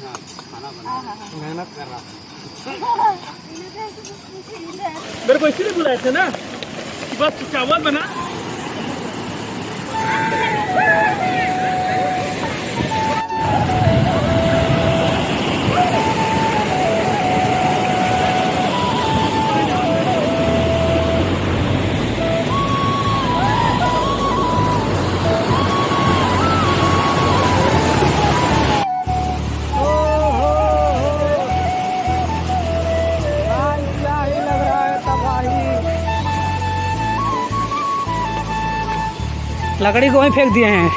मेहनत कर रहा मेरे को इसीलिए बुलाए थे ना कि बस चावल बना। लकड़ी को वहीं फेंक दिए हैं।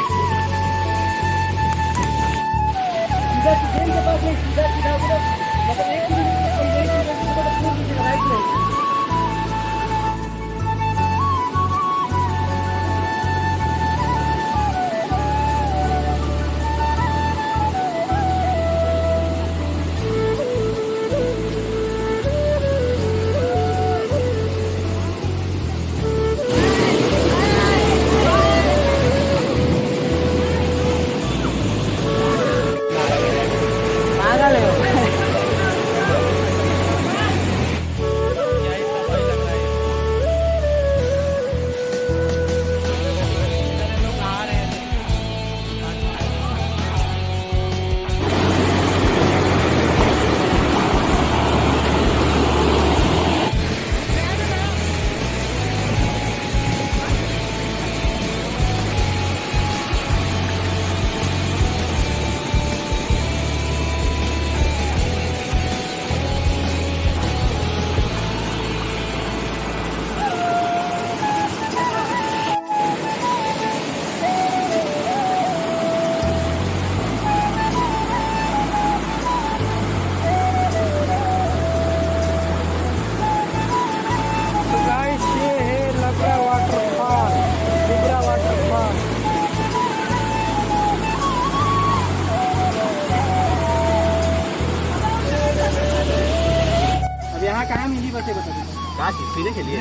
यहाँ कहाँ मिली बसे बता कहाँ पीने के लिए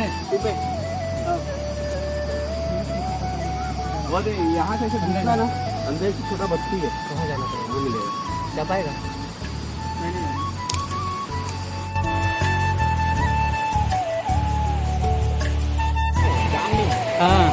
वो यहाँ से घूमना ना अंदर से छोटा बस्ती है कहाँ जाना पड़ेगा वो मिलेगा जा पाएगा हाँ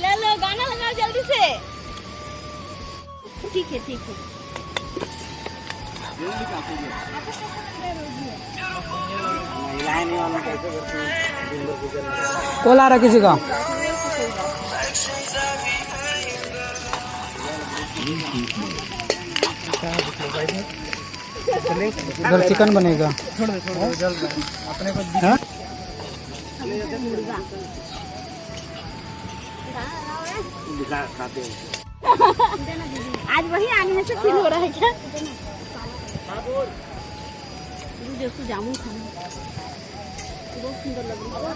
ले लो गाना लगाओ जल्दी से। ठीक है ठीक है। कॉल आ रहा किसी का। इधर चिकन बनेगा। हाँ? आज वही आने से फील हो रहा है क्या? देखो जामुन खाना बहुत सुंदर लग रहा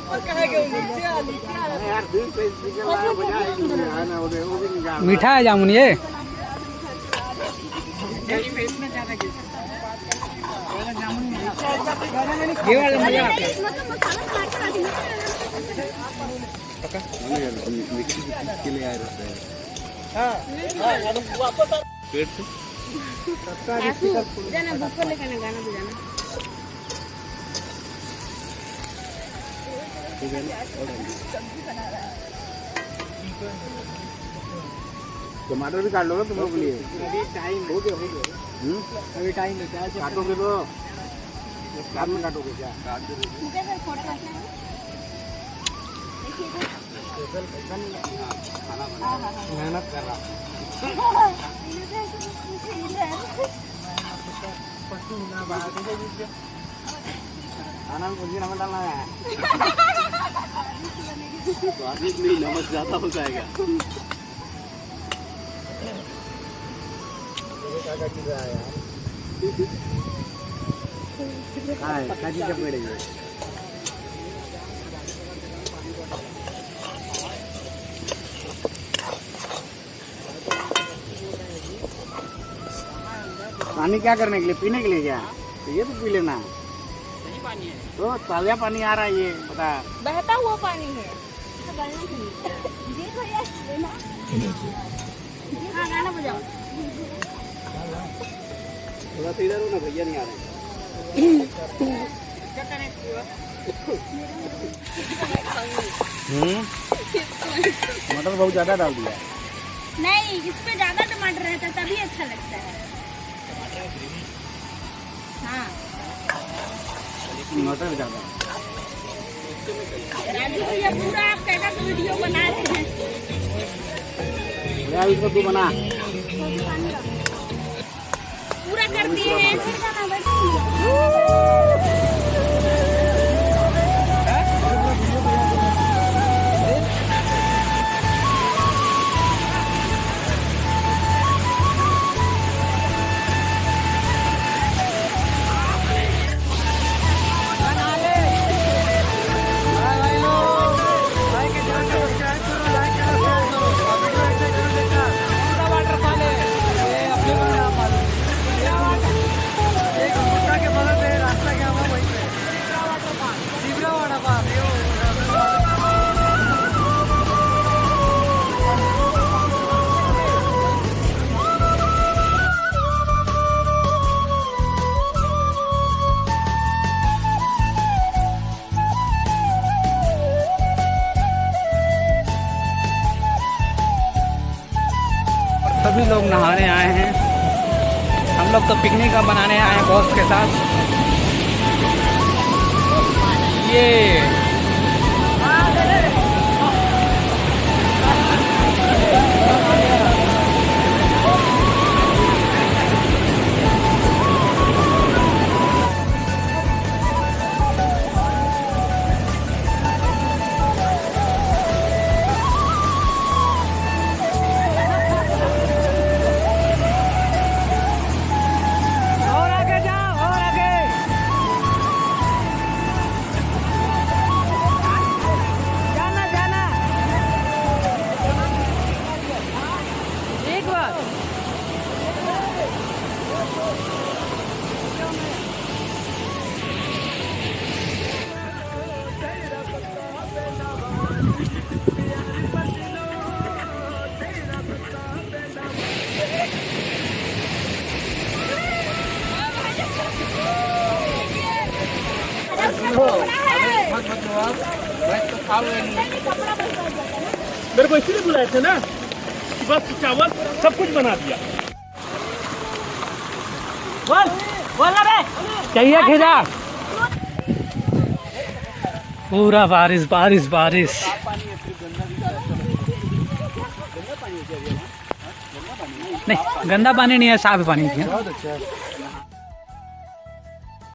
है। मीठा है जामुन ये। पेट से जाना बुक लेकर ना गाना बजाना। टमाटर भी काट लो ना तुम लोग के लिए। अभी टाइम हो गया अभी टाइम है क्या काटोगे तो बाद में काटोगे क्या काट दो मेहनत कर रहा खाना में कुछ नमक डालना है तो आदमी के लिए नमक ज्यादा हो जाएगा। काजी का पेड़ है पानी क्या करने के लिए, पीने के लिए क्या? तो ये तो पी लेना। तो ताजा पानी आ रहा है ये, बता। बहता हुआ पानी है। देखो ये लेना। हाँ गाना बजाओ। थोड़ा सा इधर हो ना, भैया नहीं आ रहे। मटर बहुत ज्यादा डाल दिया। नहीं, इसमें ज्यादा टमाटर रहता है तभी अच्छा लगता है। हाँ मटर ज्यादा। राजू भैया पूरा आप कैसा तो वीडियो बना रहे हैं। यार इसको तू बना। पूरा कर दिए हैं। सभी लोग नहाने आए हैं। हम लोग तो पिकनिक का बनाने आए हैं बॉस के साथ। ये मेरे को इसीलिए बुलाए थे ना कि बस चावल सब कुछ बना दिया। बोल बे। चाहिए खिजा। पूरा बारिश बारिश बारिश। नहीं गंदा पानी नहीं है, साफ पानी है।